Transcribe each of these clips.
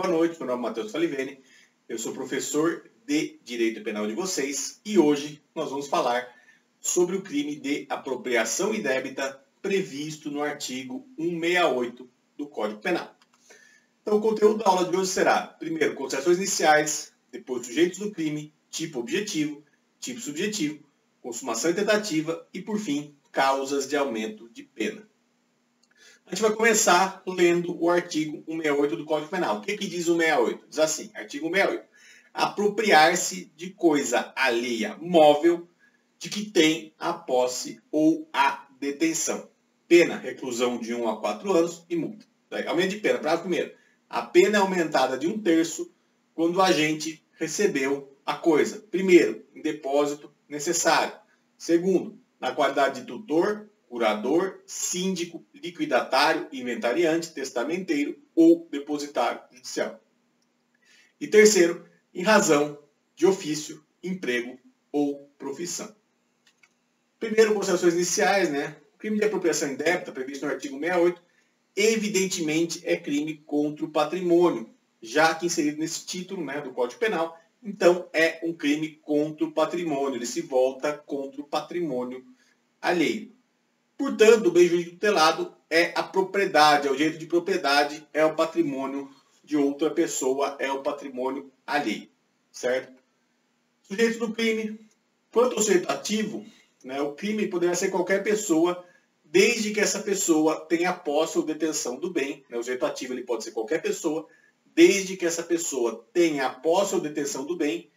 boa noite. Meu nome é Matheus Falivene, eu sou professor de Direito Penal de vocês e hoje nós vamos falar sobre o crime de apropriação indébita previsto no artigo 168 do Código Penal. Então o conteúdo da aula de hoje será, primeiro, considerações iniciais, depois sujeitos do crime, tipo objetivo, tipo subjetivo, consumação e tentativa e, por fim, causas de aumento de pena. A gente vai começar lendo o artigo 168 do Código Penal. O que diz o 168? Diz assim, artigo 168. Apropriar-se de coisa alheia móvel de que tem a posse ou a detenção. Pena, reclusão de 1 a 4 anos e multa. Aumento de pena. Parágrafo primeiro. A pena é aumentada de 1/3 quando o agente recebeu a coisa. Primeiro, em depósito necessário. Segundo, na qualidade de tutor, curador, síndico, liquidatário, inventariante, testamenteiro ou depositário judicial. E terceiro, em razão de ofício, emprego ou profissão. Primeiro, considerações iniciais, né? O crime de apropriação indébita, previsto no artigo 168, evidentemente é crime contra o patrimônio, já que inserido nesse título, né, do Código Penal, então é um crime contra o patrimônio, ele se volta contra o patrimônio alheio. Portanto, o bem jurídico tutelado é a propriedade, é o direito de propriedade, é o patrimônio de outra pessoa, é o patrimônio alheio, certo? Sujeito do crime. Quanto ao sujeito ativo, né, o crime poderá ser qualquer pessoa, desde que essa pessoa tenha posse ou detenção do bem. Né, o sujeito ativo ele pode ser qualquer pessoa, desde que essa pessoa tenha posse ou detenção do bem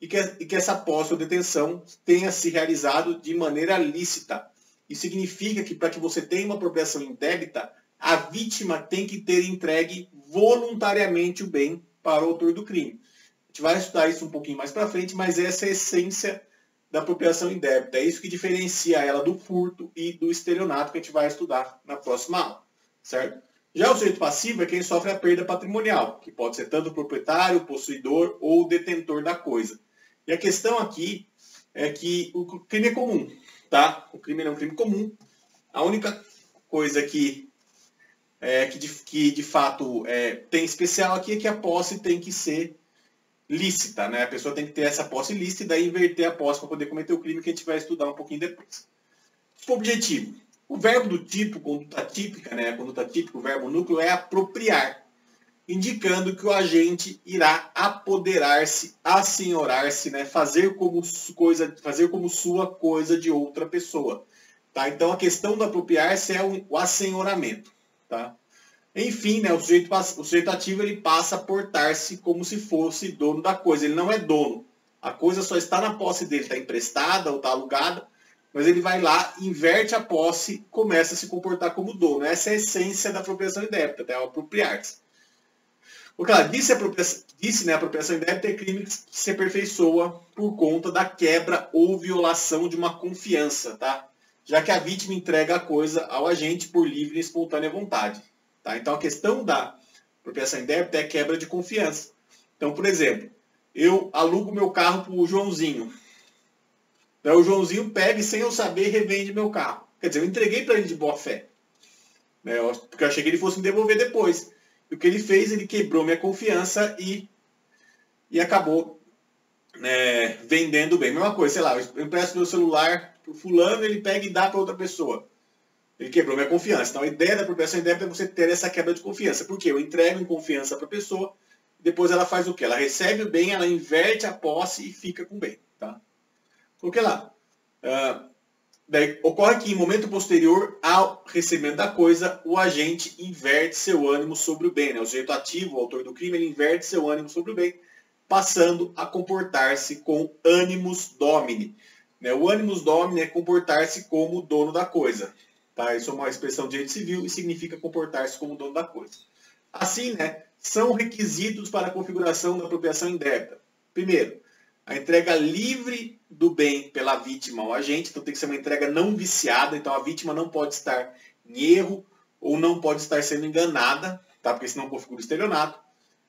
e que essa posse ou detenção tenha se realizado de maneira lícita. Isso significa que para que você tenha uma apropriação indébita, a vítima tem que ter entregue voluntariamente o bem para o autor do crime. A gente vai estudar isso um pouquinho mais para frente, mas essa é a essência da apropriação indébita. É isso que diferencia ela do furto e do estelionato que a gente vai estudar na próxima aula, certo? Já o sujeito passivo é quem sofre a perda patrimonial, que pode ser tanto o proprietário, possuidor ou detentor da coisa. E a questão aqui é que o crime é comum. Tá? O crime é um crime comum. A única coisa que de fato tem especial aqui é que a posse tem que ser lícita. Né? A pessoa tem que ter essa posse lícita e daí inverter a posse para poder cometer o crime que a gente vai estudar um pouquinho depois. Objetivo. O verbo do tipo, conduta típica, né? A conduta típica, o verbo núcleo é apropriar, indicando que o agente irá apoderar-se, assenhorar-se, né? fazer como sua coisa de outra pessoa. Tá? Então a questão do apropriar-se é o assenhoramento. Tá? Enfim, né? o sujeito ativo ele passa a portar-se como se fosse dono da coisa. Ele não é dono. A coisa só está na posse dele, está emprestada ou está alugada, mas ele vai lá, inverte a posse, começa a se comportar como dono. Essa é a essência da apropriação indébita, tá? O apropriar-se. Porque ela disse, né, a apropriação indébita é crime que se aperfeiçoa por conta da quebra ou violação de uma confiança, tá? Já que a vítima entrega a coisa ao agente por livre e espontânea vontade. Tá? Então a questão da apropriação indébita é quebra de confiança. Então, por exemplo, eu alugo meu carro para o Joãozinho. Daí o Joãozinho pega e, sem eu saber, revende meu carro. Quer dizer, eu entreguei para ele de boa fé. Né? Porque eu achei que ele fosse me devolver depois. E o que ele fez, ele quebrou minha confiança e acabou vendendo bem. Mesma coisa, sei lá, eu empresto meu celular para o fulano, ele pega e dá para outra pessoa. Ele quebrou minha confiança. Então a ideia da apropriação indébita é você ter essa quebra de confiança. Por quê? Eu entrego em confiança para a pessoa, depois ela faz o quê? Ela recebe o bem, ela inverte a posse e fica com o bem. Tá? Porque lá, daí, ocorre que em momento posterior ao recebimento da coisa, o agente inverte seu ânimo sobre o bem. Né? O sujeito ativo, o autor do crime, ele inverte seu ânimo sobre o bem, passando a comportar-se com animus domini. Né? O animus domini é comportar-se como dono da coisa. Tá? Isso é uma expressão de direito civil e significa comportar-se como dono da coisa. Assim, né, são requisitos para a configuração da apropriação indébita. Primeiro, a entrega livre do bem pela vítima ao agente, então tem que ser uma entrega não viciada, então a vítima não pode estar em erro ou não pode estar sendo enganada, tá? Porque senão configura estelionato.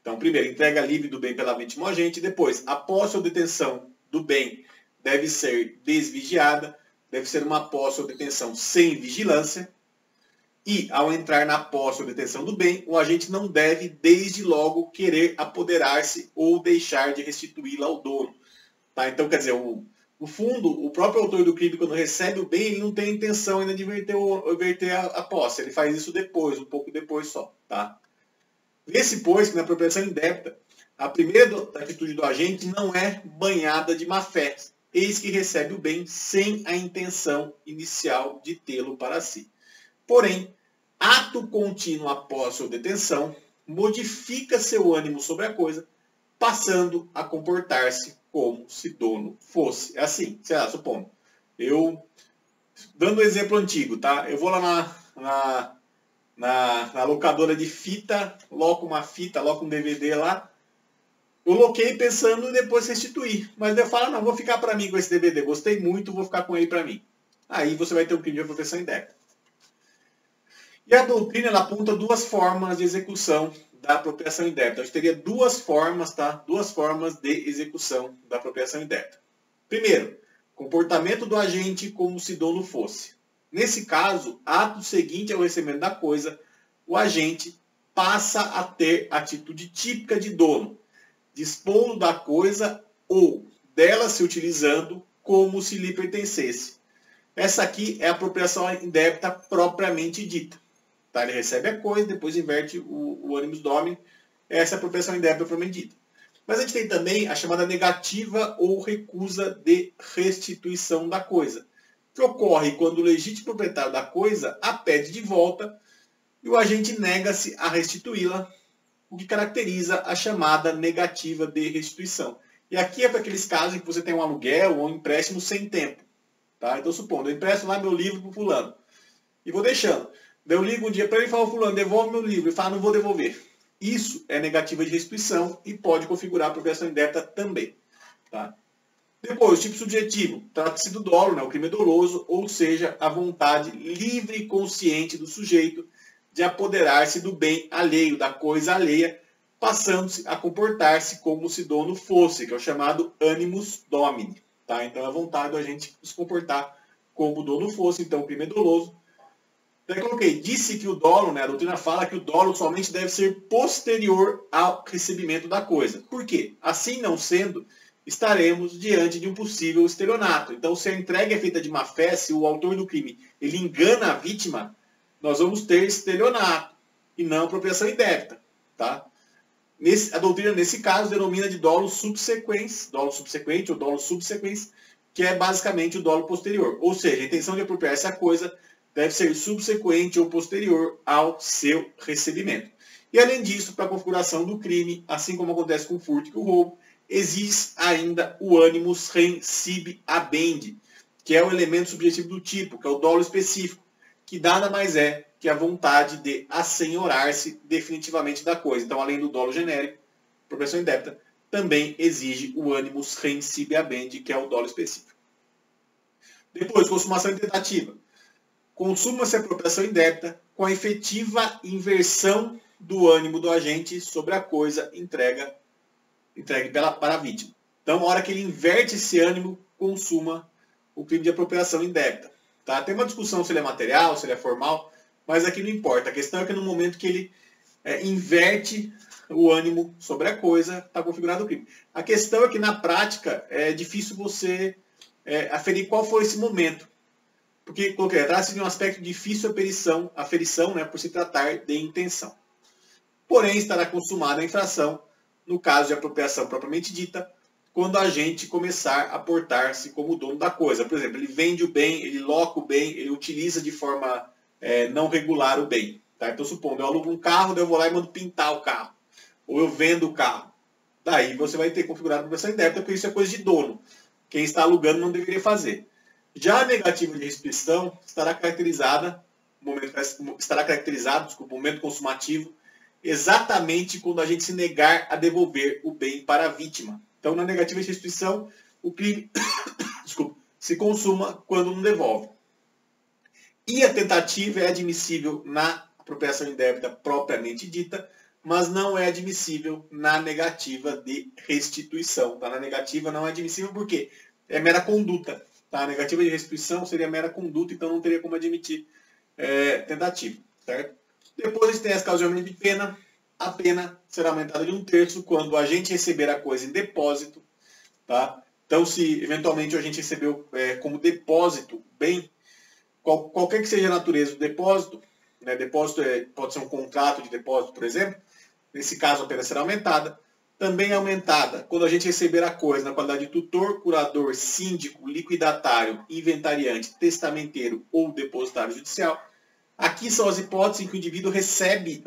Então, primeiro, entrega livre do bem pela vítima ao agente, depois, a posse ou detenção do bem deve ser desvigiada, deve ser uma posse ou detenção sem vigilância, E, ao entrar na posse ou detenção do bem, o agente não deve, desde logo, querer apoderar-se ou deixar de restituí-la ao dono. Tá? Então, quer dizer, no fundo, o próprio autor do crime, quando recebe o bem, ele não tem a intenção ainda de inverter a posse. Ele faz isso depois, um pouco depois só. Tá? Vê-se, pois, que na apropriação indébita, a primeira atitude do agente não é banhada de má-fé, eis que recebe o bem sem a intenção inicial de tê-lo para si. Porém, ato contínuo após sua detenção, modifica seu ânimo sobre a coisa, passando a comportar-se como se dono fosse. É assim, sei lá, supondo. Dando um exemplo antigo, tá? Eu vou lá na locadora de fita, loco uma fita, loco um DVD lá. Eu loquei pensando em depois restituir. Mas eu falo, não, vou ficar para mim com esse DVD. Gostei muito, vou ficar com ele para mim. Aí você vai ter um crime de apropriação indébita. E a doutrina ela aponta duas formas de execução da apropriação indébita. A gente teria duas formas, tá? Duas formas de execução da apropriação indébita. Primeiro, comportamento do agente como se dono fosse. Nesse caso, ato seguinte ao recebimento da coisa, o agente passa a ter atitude típica de dono, dispondo da coisa ou dela se utilizando como se lhe pertencesse. Essa aqui é a apropriação indébita propriamente dita. Tá? Ele recebe a coisa, depois inverte o animus domini. Essa é a apropriação indébita propriamente dita. Mas a gente tem também a chamada negativa ou recusa de restituição da coisa, que ocorre quando o legítimo proprietário da coisa a pede de volta e o agente nega-se a restituí-la, o que caracteriza a chamada negativa de restituição. E aqui é para aqueles casos em que você tem um aluguel ou um empréstimo sem tempo. Tá? Então, supondo, eu empresto lá meu livro para o fulano e vou deixando. Daí eu ligo um dia para ele e falo, fulano, devolve meu livro. Ele fala, não vou devolver. Isso é negativa de restituição e pode configurar a apropriação indébita também. Tá? Depois, o tipo subjetivo. Trata-se do dolo, né, o crime doloso, ou seja, a vontade livre e consciente do sujeito de apoderar-se do bem alheio, da coisa alheia, passando-se a comportar-se como se dono fosse, que é o chamado animus domini. Tá? Então, é a vontade do agente se comportar como dono fosse, então o crime é doloso. Daí coloquei, disse que o dolo, né, a doutrina fala que o dolo somente deve ser posterior ao recebimento da coisa. Por quê? Assim não sendo, estaremos diante de um possível estelionato. Então, se a entrega é feita de má fé, se o autor do crime ele engana a vítima, nós vamos ter estelionato e não apropriação indébita. Tá? A doutrina, nesse caso, denomina de dolo subsequens, dolo subsequente ou dolo subsequens, que é basicamente o dolo posterior. Ou seja, a intenção de apropriar-se a coisa deve ser subsequente ou posterior ao seu recebimento. E além disso, para a configuração do crime, assim como acontece com o furto e com o roubo, existe ainda o animus rem sibi habendi, que é o elemento subjetivo do tipo, que é o dolo específico, que nada mais é que a vontade de assenhorar-se definitivamente da coisa. Então, além do dolo genérico, apropriação indébita, também exige o animus rem sibi habendi, que é o dolo específico. Depois, consumação e tentativa. Consuma-se a apropriação indébita com a efetiva inversão do ânimo do agente sobre a coisa entregue para a vítima. Então, na hora que ele inverte esse ânimo, consuma o crime de apropriação indébita. Tá? Tem uma discussão se ele é material, se ele é formal, mas aqui não importa. A questão é que no momento que ele inverte o ânimo sobre a coisa, está configurado o crime. A questão é que na prática é difícil você aferir qual foi esse momento. Porque trata-se de um aspecto difícil a aferição, né, por se tratar de intenção. Porém, estará consumada a infração, no caso de apropriação propriamente dita, quando a agente começar a portar-se como dono da coisa. Por exemplo, ele vende o bem, ele loca o bem, ele utiliza de forma não regular o bem. Tá? Então, supondo, eu alugo um carro, daí eu vou lá e mando pintar o carro. Ou eu vendo o carro. Daí você vai ter configurado a apropriação indébita, porque isso é coisa de dono. Quem está alugando não deveria fazer. Já a negativa de restituição estará caracterizado, o momento consumativo, exatamente quando a gente se negar a devolver o bem para a vítima. Então, na negativa de restituição, o crime se consuma quando não devolve. E a tentativa é admissível na apropriação indébita propriamente dita, mas não é admissível na negativa de restituição. Tá? Na negativa não é admissível porque é mera conduta. Tá? A negativa de restituição seria mera conduta, então não teria como admitir tentativa. certo? Depois a gente tem as causas de aumento de pena. A pena será aumentada de 1/3 quando o agente receber a coisa em depósito, tá? Então, se eventualmente o agente recebeu como depósito bem, qualquer que seja a natureza do depósito, né? Depósito pode ser um contrato de depósito, por exemplo. Nesse caso, a pena será aumentada. Também é aumentada quando a gente receber a coisa na qualidade de tutor, curador, síndico, liquidatário, inventariante, testamenteiro ou depositário judicial. Aqui são as hipóteses em que o indivíduo recebe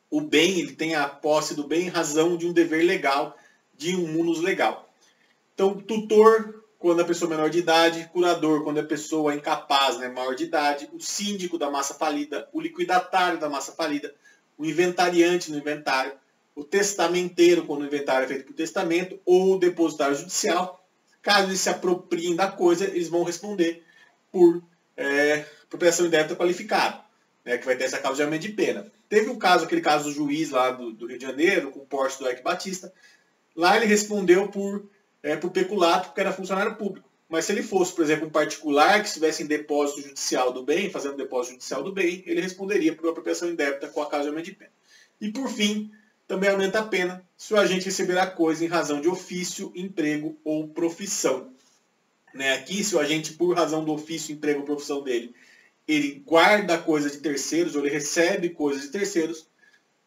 o bem, ele tem a posse do bem em razão de um dever legal, de um munus legal. Então, tutor, quando a pessoa é menor de idade, curador, quando a pessoa é incapaz, né, maior de idade, o síndico da massa falida, o liquidatário da massa falida, o inventariante no inventário, o testamenteiro, quando o inventário é feito por testamento, ou o depositário judicial. Caso eles se apropriem da coisa, eles vão responder por apropriação indébita qualificada, né, que vai ter essa causa de aumento de pena. Teve um caso, aquele caso do juiz lá do Rio de Janeiro, com o Porsche do Eike Batista. Lá ele respondeu por peculato, porque era funcionário público. Mas se ele fosse, por exemplo, um particular que estivesse em depósito judicial do bem, fazendo depósito judicial do bem, ele responderia por apropriação indébita com a causa de aumento de pena. E por fim, também aumenta a pena se o agente receber a coisa em razão de ofício, emprego ou profissão. Né? Aqui, se o agente, por razão do ofício, emprego ou profissão dele, ele guarda coisa de terceiros, ou ele recebe coisas de terceiros,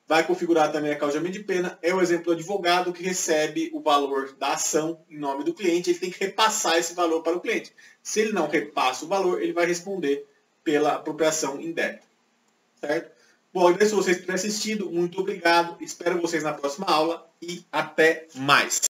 vai configurar também a causa de aumento de pena. É o exemplo do advogado que recebe o valor da ação em nome do cliente, ele tem que repassar esse valor para o cliente. Se ele não repassa o valor, ele vai responder pela apropriação indébita. Certo? Bom, agradeço vocês por terem assistido, muito obrigado, espero vocês na próxima aula e até mais.